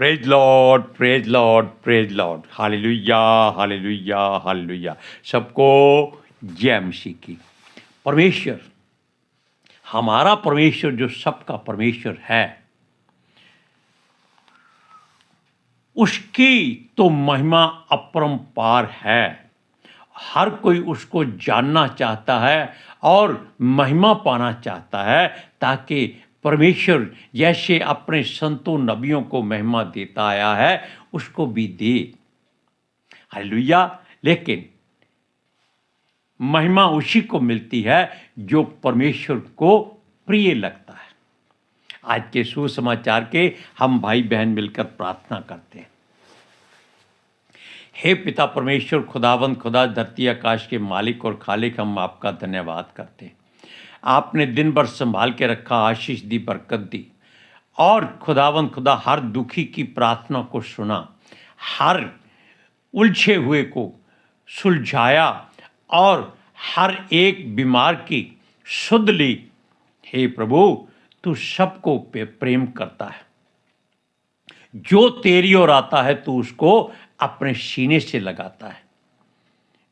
Praise Lord, praise Lord, praise Lord. Hallelujah, hallelujah, hallelujah. सबको जय मसीह की। परमेश्वर, हमारा परमेश्वर जो सबका परमेश्वर है, उसकी तो महिमा अपरंपार है। हर कोई उसको जानना चाहता है और महिमा पाना चाहता है, ताकि परमेश्वर जैसे अपने संतों नबियों को महिमा देता आया है उसको भी दे। हालेलुया। लेकिन महिमा उसी को मिलती है जो परमेश्वर को प्रिय लगता है। आज के सुसमाचार के हम भाई बहन मिलकर प्रार्थना करते हैं। हे पिता परमेश्वर, खुदावंद खुदा, धरती आकाश के मालिक और खालिक, हम आपका धन्यवाद करते हैं। आपने दिन भर संभाल के रखा, आशीष दी, बरकत दी, और खुदावंद खुदा हर दुखी की प्रार्थना को सुना, हर उलझे हुए को सुलझाया और हर एक बीमार की सुध ली। हे प्रभु, तू सबको प्रेम करता है। जो तेरी ओर आता है तू उसको अपने सीने से लगाता है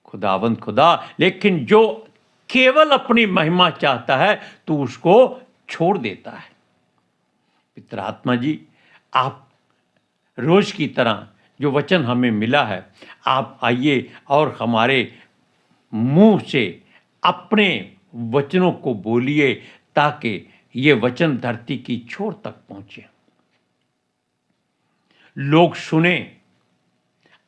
खुदावंद खुदा। लेकिन जो केवल अपनी महिमा चाहता है तू उसको छोड़ देता है। पिता आत्मा जी, आप रोज की तरह जो वचन हमें मिला है, आप आइए और हमारे मुंह से अपने वचनों को बोलिए, ताकि ये वचन धरती की छोर तक पहुंचे, लोग सुने,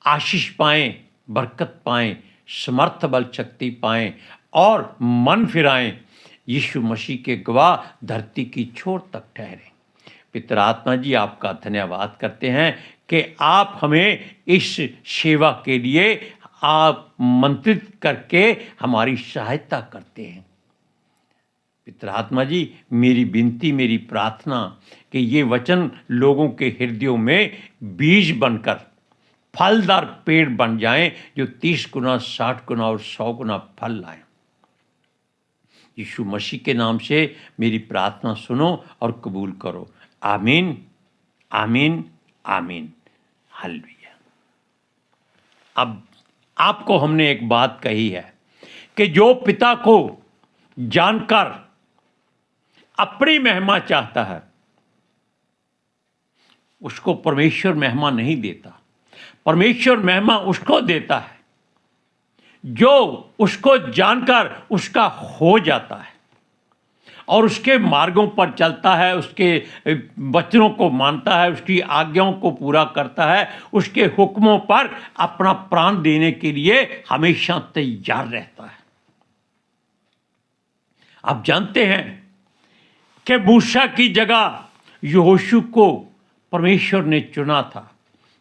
आशीष पाएं, बरकत पाएं, समर्थ बल शक्ति पाएं और मन फिराएं, यीशु मसीह के गवाह धरती की छोर तक ठहरें। पिता आत्मा जी, आपका धन्यवाद करते हैं कि आप हमें इस सेवा के लिए आमंत्रित करके हमारी सहायता करते हैं। पिता आत्मा जी, मेरी विनती, मेरी प्रार्थना कि ये वचन लोगों के हृदयों में बीज बनकर फलदार पेड़ बन जाएं, जो 30 गुना, 60 गुना और 100 गुना फल लाएं। यीशु मसीह के नाम से मेरी प्रार्थना सुनो और कबूल करो। आमीन, आमीन, आमीन। हालेलुया। अब आपको हमने एक बात कही है कि जो पिता को जानकर अपनी महिमा चाहता है उसको परमेश्वर महिमा नहीं देता। परमेश्वर महिमा उसको देता है जो उसको जानकर उसका हो जाता है और उसके मार्गों पर चलता है, उसके वचनों को मानता है, उसकी आज्ञाओं को पूरा करता है, उसके हुक्मों पर अपना प्राण देने के लिए हमेशा तैयार रहता है। आप जानते हैं कि मूसा की जगह यहोशू को परमेश्वर ने चुना था।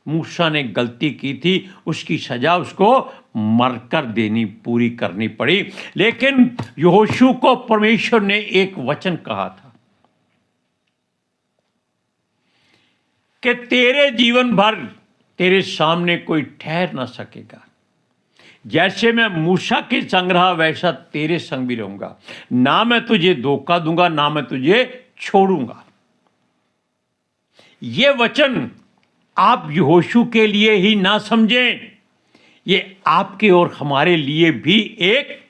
मूसा ने गलती की थी, उसकी सजा उसको मरकर पूरी करनी पड़ी। लेकिन यहोशू को परमेश्वर ने एक वचन कहा था कि तेरे जीवन भर तेरे सामने कोई ठहर ना सकेगा। जैसे मैं मूसा के संग रहा वैसा तेरे संग भी रहूंगा। ना मैं तुझे धोखा दूंगा, ना मैं तुझे छोड़ूंगा। ये वचन आप यहोशू के लिए ही ना समझें, ये आपके और हमारे लिए भी एक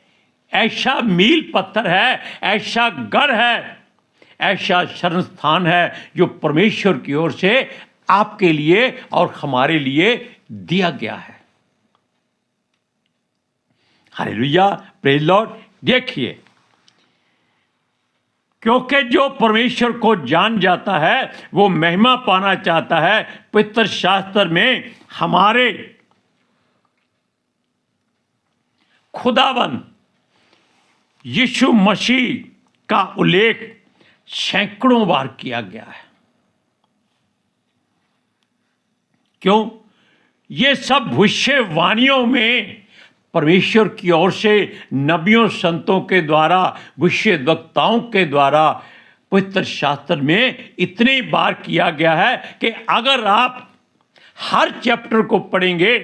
ऐसा मील पत्थर है, ऐसा गढ़ है, ऐसा शरण स्थान है जो परमेश्वर की ओर से आपके लिए और हमारे लिए दिया गया है। Hallelujah, praise Lord. देखिए, क्योंकि जो परमेश्वर को जान जाता है वो महिमा पाना चाहता है। पवित्र शास्त्र में हमारे खुदावन यीशु मसीह का उल्लेख सैकड़ों बार किया गया है। क्यों? ये सब भविष्यवाणियों में परमेश्वर की ओर से नबियों संतों के द्वारा, भविष्यद्वक्ताओं के द्वारा पवित्र शास्त्र में इतनी बार किया गया है कि अगर आप हर चैप्टर को पढ़ेंगे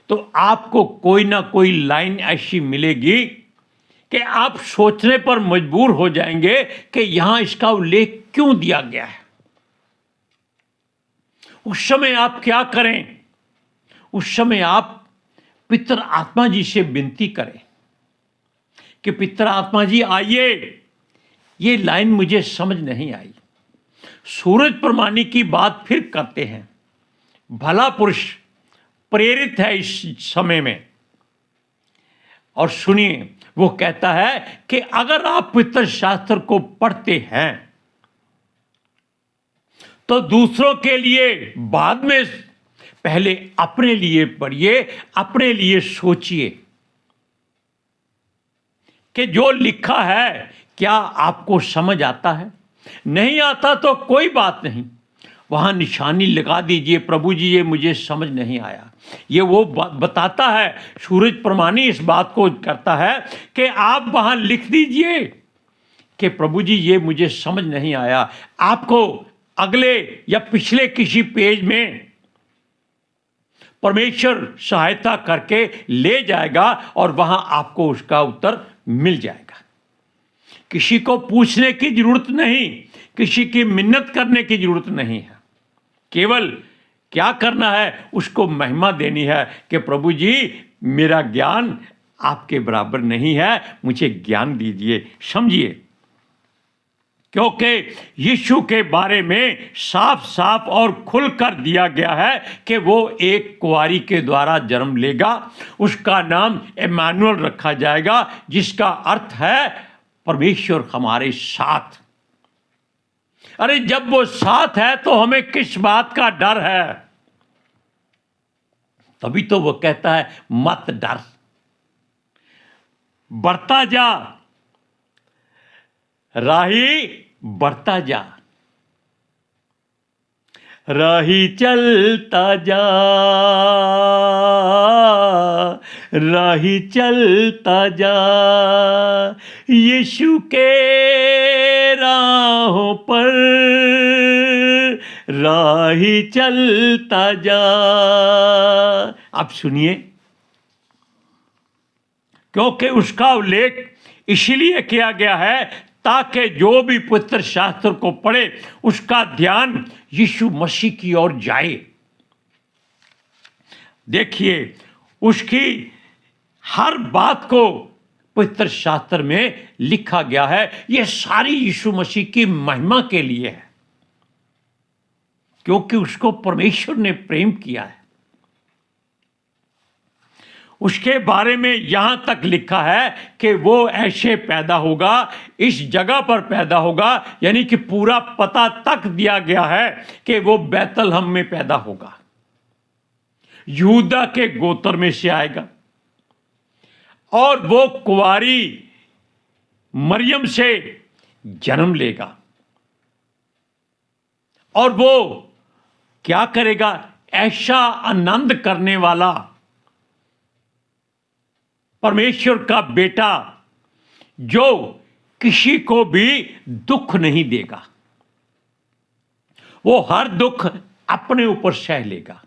तो आपको कोई ना कोई लाइन ऐसी मिलेगी कि आप सोचने पर मजबूर हो जाएंगे कि यहां इसका उल्लेख क्यों दिया गया है। उस समय आप क्या करें? उस समय आप पितर आत्मा जी से विनती करें कि पितर आत्मा जी आइए, ये लाइन मुझे समझ नहीं आई। सूरज प्रमाणी की बात फिर करते हैं। भला पुरुष प्रेरित है इस समय में, और सुनिए, वो कहता है कि अगर आप पवित्र शास्त्र को पढ़ते हैं तो दूसरों के लिए बाद में, पहले अपने लिए पढ़िए, अपने लिए सोचिए कि जो लिखा है क्या आपको समझ आता है? नहीं आता तो कोई बात नहीं, वहां निशानी लगा दीजिए, प्रभु जी ये मुझे समझ नहीं आया। ये वो बताता है, सूरज प्रमाणी इस बात को करता है कि आप वहां लिख दीजिए कि प्रभु जी ये मुझे समझ नहीं आया। आपको अगले या पिछले किसी पेज में परमेश्वर सहायता करके ले जाएगा और वहां आपको उसका उत्तर मिल जाएगा। किसी को पूछने की जरूरत नहीं, किसी की मिन्नत करने की जरूरत नहीं है। केवल क्या करना है? उसको महिमा देनी है कि प्रभु जी मेरा ज्ञान आपके बराबर नहीं है, मुझे ज्ञान दीजिए। समझिए, क्योंकि यीशु के बारे में साफ साफ और खुलकर दिया गया है कि वो एक कुंवारी के द्वारा जन्म लेगा, उसका नाम इम्मानुएल रखा जाएगा, जिसका अर्थ है परमेश्वर हमारे साथ। अरे जब वो साथ है तो हमें किस बात का डर है? तभी तो वो कहता है मत डर, बढ़ता जा राही, बढ़ता जा, राही चलता जा, राही चलता जा, यीशु के राहों पर राही चलता जा। अब सुनिए, क्योंकि उसका उल्लेख इसलिए किया गया है ताकि जो भी पवित्र शास्त्र को पढ़े उसका ध्यान यीशु मसीह की ओर जाए। देखिए, उसकी हर बात को पवित्र शास्त्र में लिखा गया है। यह सारी यीशु मसीह की महिमा के लिए है, क्योंकि उसको परमेश्वर ने प्रेम किया है। उसके बारे में यहां तक लिखा है कि वो ऐसे पैदा होगा, इस जगह पर पैदा होगा, यानी कि पूरा पता तक दिया गया है कि वो बैतलहम में पैदा होगा, यहूदा के गोत्र में से आएगा, और वो कुंवारी मरियम से जन्म लेगा, और वो क्या करेगा? ऐसा आनंद करने वाला परमेश्वर का बेटा जो किसी को भी दुख नहीं देगा, वो हर दुख अपने ऊपर सह लेगा।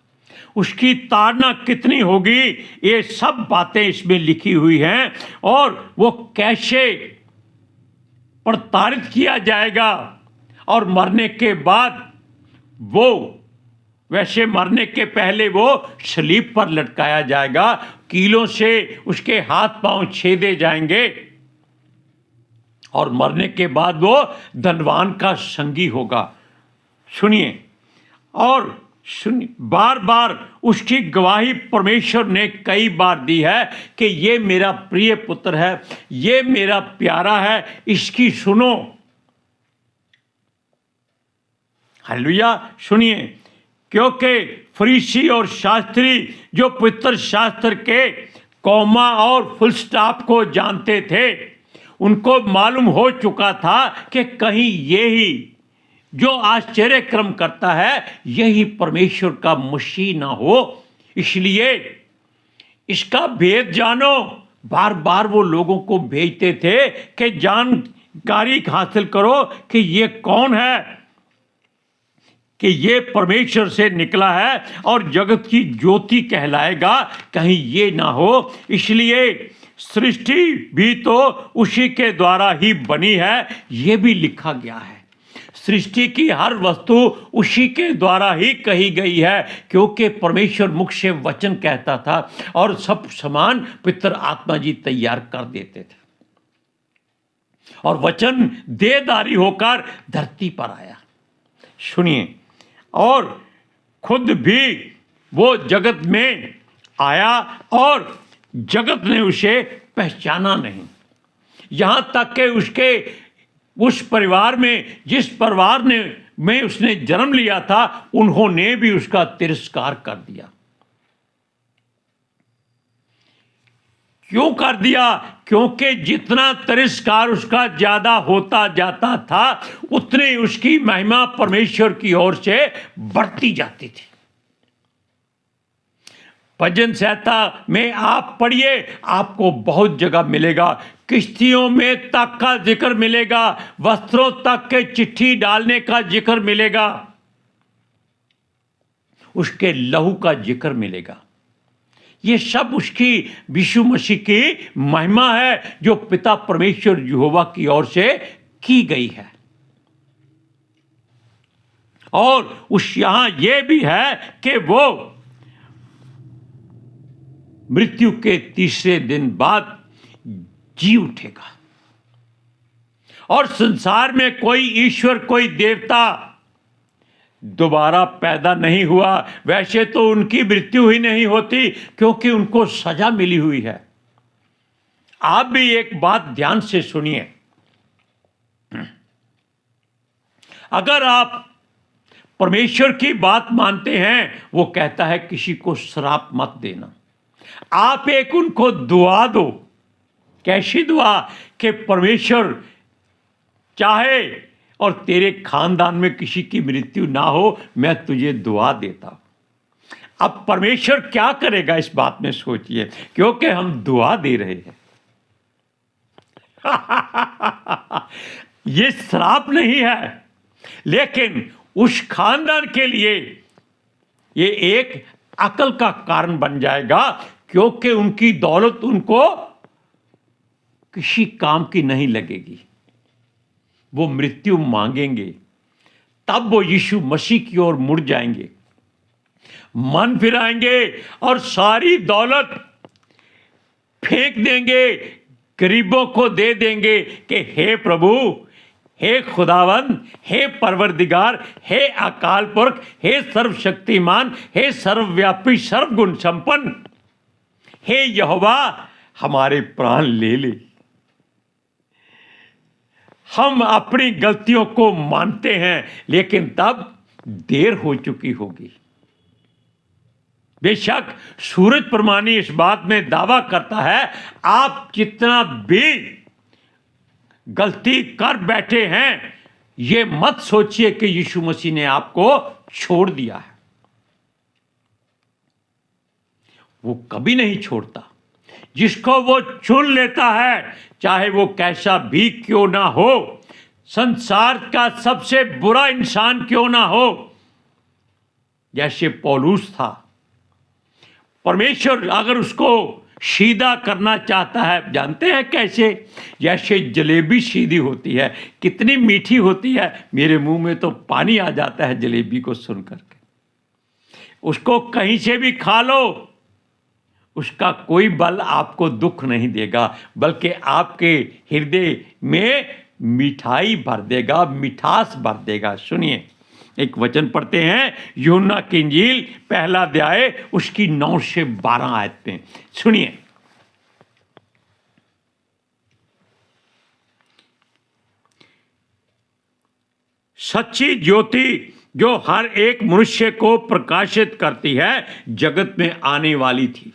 उसकी ताड़ना कितनी होगी, ये सब बातें इसमें लिखी हुई हैं, और वो कैसे प्रताड़ित किया जाएगा, और मरने के बाद वो, वैसे मरने के पहले वो सलीब पर लटकाया जाएगा, कीलों से उसके हाथ पांव छेदे जाएंगे, और मरने के बाद वो धनवान का संगी होगा। सुनिए, और सुनिए, बार बार उसकी गवाही परमेश्वर ने कई बार दी है कि ये मेरा प्रिय पुत्र है, ये मेरा प्यारा है, इसकी सुनो। हालेलुया। सुनिए, क्योंकि फरीसी और शास्त्री जो पवित्र शास्त्र के कौमा और फुल स्टॉप को जानते थे, उनको मालूम हो चुका था कि कहीं यही जो आश्चर्य क्रम करता है यही परमेश्वर का मसीह ना हो, इसलिए इसका भेद जानो। बार बार वो लोगों को भेजते थे कि जानकारी हासिल करो कि ये कौन है, कि ये परमेश्वर से निकला है और जगत की ज्योति कहलाएगा, कहीं ये ना हो। इसलिए सृष्टि भी तो उसी के द्वारा ही बनी है, ये भी लिखा गया है। सृष्टि की हर वस्तु उसी के द्वारा ही कही गई है, क्योंकि परमेश्वर मुख से वचन कहता था और सब सामान पितर आत्मा जी तैयार कर देते थे, और वचन देहधारी होकर धरती पर आया। सुनिए, और खुद भी वो जगत में आया और जगत ने उसे पहचाना नहीं, यहां तक कि उसके उस परिवार में, जिस परिवार में उसने जन्म लिया था, उन्होंने भी उसका तिरस्कार कर दिया। क्यों कर दिया? क्योंकि जितना तिरस्कार उसका ज्यादा होता जाता था, उतनी उसकी महिमा परमेश्वर की ओर से बढ़ती जाती थी। भजन संहिता में आप पढ़िए, आपको बहुत जगह मिलेगा। किश्तियों में तक का जिक्र मिलेगा, वस्त्रों तक के चिट्ठी डालने का जिक्र मिलेगा, उसके लहू का जिक्र मिलेगा। ये सब उसकी यीशु मसीह की महिमा है, जो पिता परमेश्वर यहोवा की ओर से की गई है। और उस यहां यह भी है कि वो मृत्यु के तीसरे दिन बाद जी उठेगा, और संसार में कोई ईश्वर, कोई देवता दोबारा पैदा नहीं हुआ। वैसे तो उनकी मृत्यु ही नहीं होती, क्योंकि उनको सजा मिली हुई है। आप भी एक बात ध्यान से सुनिए, अगर आप परमेश्वर की बात मानते हैं, वो कहता है किसी को श्राप मत देना। आप एक उनको दुआ दो। कैसी दुआ? कि परमेश्वर चाहे और तेरे खानदान में किसी की मृत्यु ना हो, मैं तुझे दुआ देता हूं। अब परमेश्वर क्या करेगा इस बात में सोचिए, क्योंकि हम दुआ दे रहे हैं। ये श्राप नहीं है, लेकिन उस खानदान के लिए ये एक अकल का कारण बन जाएगा, क्योंकि उनकी दौलत उनको किसी काम की नहीं लगेगी। वो मृत्यु मांगेंगे, तब वो यीशु मसीह की ओर मुड़ जाएंगे, मन फिराएंगे और सारी दौलत फेंक देंगे, गरीबों को दे देंगे कि हे प्रभु, हे खुदावंद, हे परवरदिगार, हे अकाल पुरख, हे सर्वशक्तिमान, हे सर्वव्यापी, सर्वगुण संपन्न, हे यहोवा, हमारे प्राण ले ले। हम अपनी गलतियों को मानते हैं, लेकिन तब देर हो चुकी होगी। बेशक सूरज प्रमाणी इस बात में दावा करता है, आप जितना भी गलती कर बैठे हैं, ये मत सोचिए कि यीशु मसीह ने आपको छोड़ दिया है। वो कभी नहीं छोड़ता। जिसको वो चुन लेता है, चाहे वो कैसा भी क्यों ना हो, संसार का सबसे बुरा इंसान क्यों ना हो, जैसे पौलुस था, परमेश्वर अगर उसको सीधा करना चाहता है, जानते हैं कैसे? जैसे जलेबी सीधी होती है, कितनी मीठी होती है, मेरे मुंह में तो पानी आ जाता है जलेबी को सुन करके। उसको कहीं से भी खा लो, उसका कोई बल आपको दुख नहीं देगा, बल्कि आपके हृदय में मिठाई भर देगा, मिठास भर देगा। सुनिए, एक वचन पढ़ते हैं, यूहन्ना की इंजील पहला अध्याय उसकी 9 से 12 आयतें। सुनिए, सच्ची ज्योति जो हर एक मनुष्य को प्रकाशित करती है, जगत में आने वाली थी।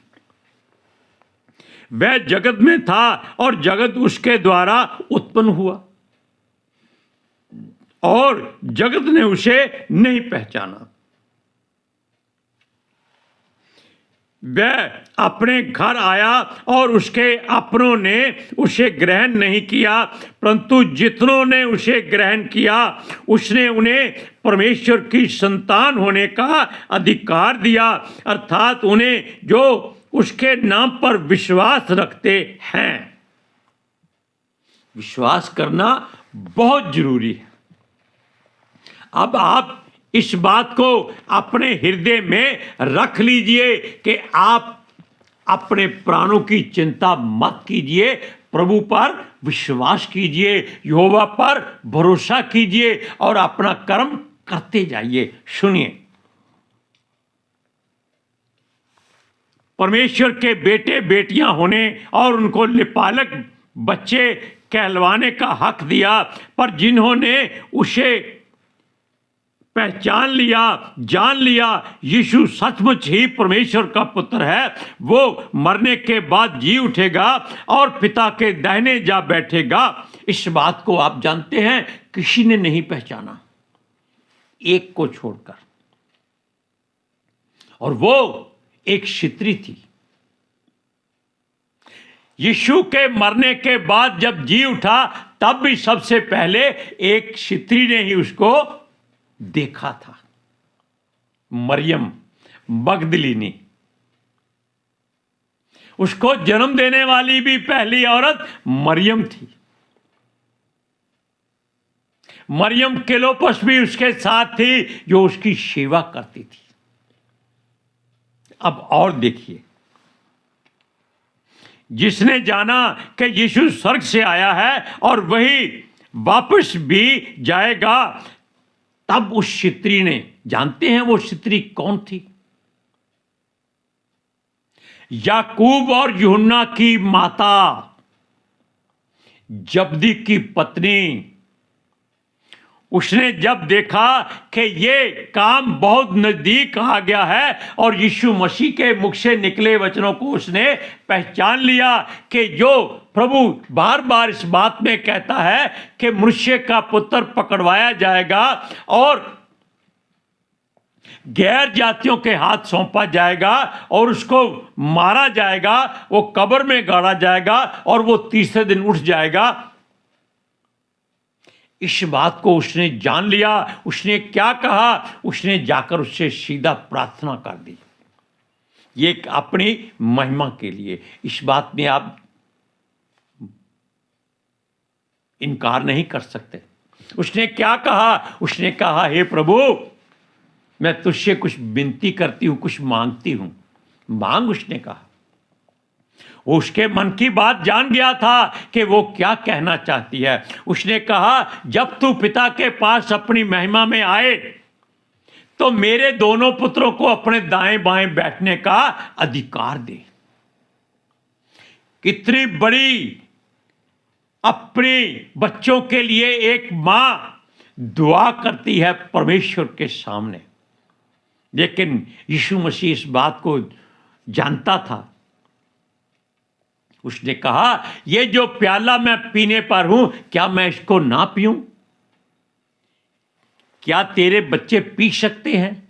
वह जगत में था और जगत उसके द्वारा उत्पन्न हुआ, और जगत ने उसे नहीं पहचाना। वह अपने घर आया और उसके अपनों ने उसे ग्रहण नहीं किया, परंतु जितनों ने उसे ग्रहण किया, उसने उन्हें परमेश्वर की संतान होने का अधिकार दिया, अर्थात उन्हें जो उसके नाम पर विश्वास रखते हैं। विश्वास करना बहुत जरूरी है। अब आप इस बात को अपने हृदय में रख लीजिए कि आप अपने प्राणों की चिंता मत कीजिए, प्रभु पर विश्वास कीजिए, यहोवा पर भरोसा कीजिए और अपना कर्म करते जाइए। सुनिए, परमेश्वर के बेटे बेटियां होने और उनको लिपालक बच्चे कहलवाने का हक दिया, पर जिन्होंने उसे पहचान लिया, जान लिया, यीशु सचमुच ही परमेश्वर का पुत्र है, वो मरने के बाद जी उठेगा और पिता के दाहिने जा बैठेगा। इस बात को आप जानते हैं, किसी ने नहीं पहचाना एक को छोड़कर, और वो एक स्त्री थी। यीशु के मरने के बाद जब जी उठा, तब भी सबसे पहले एक स्त्री ने ही उसको देखा था, मरियम मगदलीनी। उसको जन्म देने वाली भी पहली औरत मरियम थी। मरियम क्लोपस भी उसके साथ थी, जो उसकी सेवा करती थी। अब और देखिए, जिसने जाना कि यीशु स्वर्ग से आया है और वही वापस भी जाएगा, तब उस स्त्री ने, जानते हैं वो स्त्री कौन थी? याकूब और यूहन्ना की माता, जब्दी की पत्नी। उसने जब देखा कि ये काम बहुत नजदीक आ गया है और यीशु मसीह के मुख से निकले वचनों को उसने पहचान लिया कि जो प्रभु बार बार इस बात में कहता है कि मनुष्य का पुत्र पकड़वाया जाएगा और गैर जातियों के हाथ सौंपा जाएगा और उसको मारा जाएगा, वो कब्र में गाड़ा जाएगा और वो तीसरे दिन उठ जाएगा। इस बात को उसने जान लिया। उसने क्या कहा? उसने जाकर उससे सीधा प्रार्थना कर दी, ये अपनी महिमा के लिए। इस बात में आप इनकार नहीं कर सकते। उसने क्या कहा? उसने कहा, हे प्रभु, मैं तुझसे कुछ विनती करती हूं, कुछ मांगती हूं। मांग, उसने कहा। उसके मन की बात जान गया था कि वो क्या कहना चाहती है। उसने कहा, जब तू पिता के पास अपनी महिमा में आए तो मेरे दोनों पुत्रों को अपने दाएं बाएं बैठने का अधिकार दे। कितनी बड़ी अपने बच्चों के लिए एक मां दुआ करती है परमेश्वर के सामने। लेकिन यीशु मसीह इस बात को जानता था। उसने कहा, ये जो प्याला मैं पीने पर हूं, क्या मैं इसको ना पीऊं? क्या तेरे बच्चे पी सकते हैं?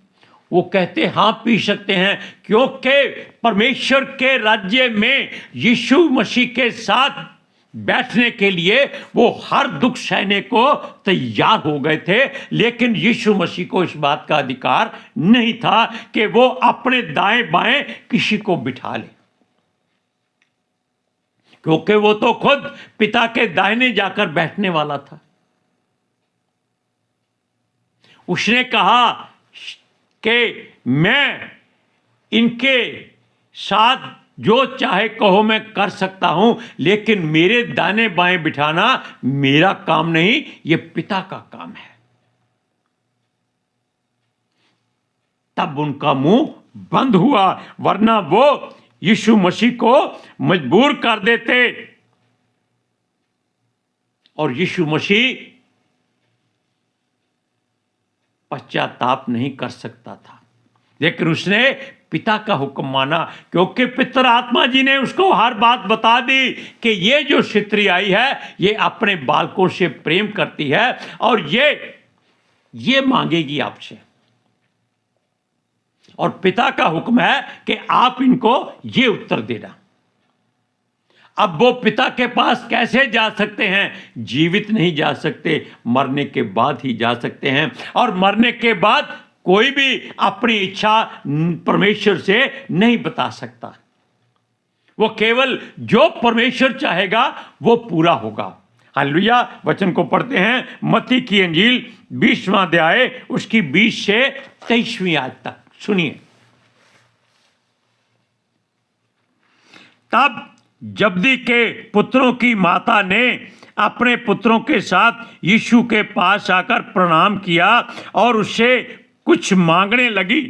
वो कहते, हां पी सकते हैं, क्योंकि परमेश्वर के राज्य में यीशु मसीह के साथ बैठने के लिए वो हर दुख सहने को तैयार हो गए थे। लेकिन यीशु मसीह को इस बात का अधिकार नहीं था कि वो अपने दाएं बाएं किसी को बिठा ले, क्योंकि वो तो खुद पिता के दाहिने जाकर बैठने वाला था। उसने कहा कि मैं इनके साथ जो चाहे कहो मैं कर सकता हूं, लेकिन मेरे दाहिने बाएं बिठाना मेरा काम नहीं, ये पिता का काम है। तब उनका मुंह बंद हुआ, वरना वो यीशु मसीह को मजबूर कर देते और यीशु मसीह पश्चाताप नहीं कर सकता था। लेकिन उसने पिता का हुक्म माना, क्योंकि पितर आत्मा जी ने उसको हर बात बता दी कि ये जो स्त्री आई है, ये अपने बालकों से प्रेम करती है और ये मांगेगी आपसे। और पिता का हुक्म है कि आप इनको ये उत्तर देना। अब वो पिता के पास कैसे जा सकते हैं? जीवित नहीं जा सकते, मरने के बाद ही जा सकते हैं। और मरने के बाद कोई भी अपनी इच्छा परमेश्वर से नहीं बता सकता। वो केवल जो परमेश्वर चाहेगा वो पूरा होगा। हालेलुया। वचन को पढ़ते हैं, मत्ती की अंजील 20वां अध्याय उसकी 20 से 23वीं आयत तक सुनिए। तब जब्दी के पुत्रों की माता ने अपने पुत्रों के साथ यीशु के पास आकर प्रणाम किया और उससे कुछ मांगने लगी।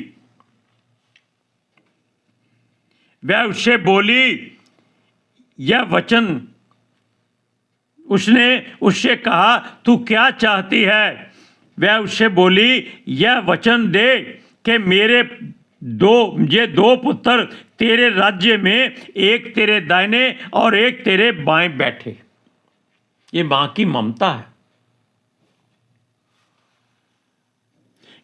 वह उससे बोली, यह वचन उसने उससे कहा, तू क्या चाहती है? वह उससे बोली, यह वचन दे कि मेरे ये दो पुत्र तेरे राज्य में, एक तेरे दाहिने और एक तेरे बाएं बैठे। ये मां की ममता है।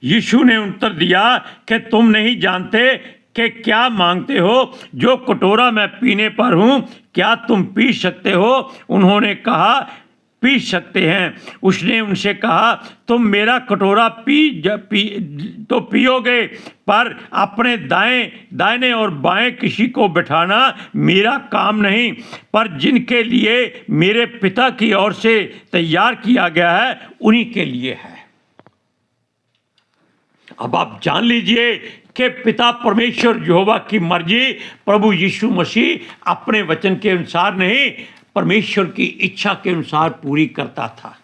यीशु ने उत्तर दिया कि तुम नहीं जानते कि क्या मांगते हो। जो कटोरा मैं पीने पर हूं, क्या तुम पी सकते हो? उन्होंने कहा, पी सकते हैं। उसने उनसे कहा, तुम मेरा कटोरा तो पियोगे, पर अपने दाहिने और बाएं किसी को बिठाना मेरा काम नहीं, पर जिनके लिए मेरे पिता की ओर से तैयार किया गया है उन्हीं के लिए है। अब आप जान लीजिए कि पिता परमेश्वर यहोवा की मर्जी प्रभु यीशु मसीह अपने वचन के अनुसार नहीं, परमेश्वर की इच्छा के अनुसार पूरी करता था।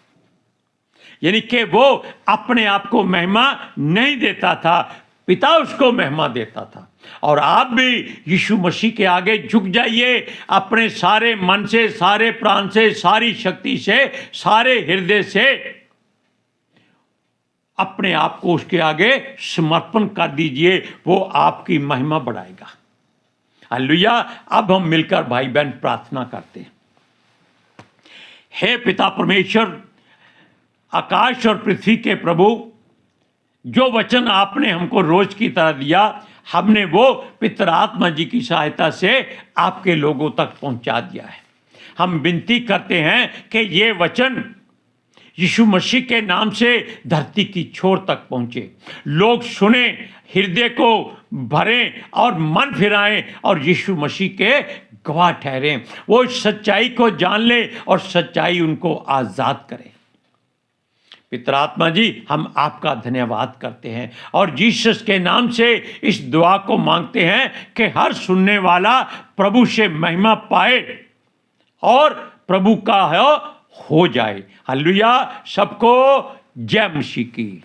यानी कि वो अपने आप को महिमा नहीं देता था, पिता उसको महिमा देता था। और आप भी यीशु मसीह के आगे झुक जाइए, अपने सारे मन से, सारे प्राण से, सारी शक्ति से, सारे हृदय से अपने आप को उसके आगे समर्पण कर दीजिए। वो आपकी महिमा बढ़ाएगा। हालेलुया। अब हम मिलकर भाई बहन प्रार्थना करते हैं। हे पिता परमेश्वर, आकाश और पृथ्वी के प्रभु, जो वचन आपने हमको रोज की तरह दिया, हमने वो पितर आत्मा जी की सहायता से आपके लोगों तक पहुंचा दिया है। हम विनती करते हैं कि ये वचन यीशु मसीह के नाम से धरती की छोर तक पहुंचे, लोग सुने, हृदय को भरें और मन फिराएं और यीशु मसीह के गवाह ठहरें। वो सच्चाई को जान ले और सच्चाई उनको आजाद करे। पिता आत्मा जी, हम आपका धन्यवाद करते हैं और जीसस के नाम से इस दुआ को मांगते हैं कि हर सुनने वाला प्रभु से महिमा पाए और प्रभु का हो जाए। हालेलुया। सबको जय मसीह की।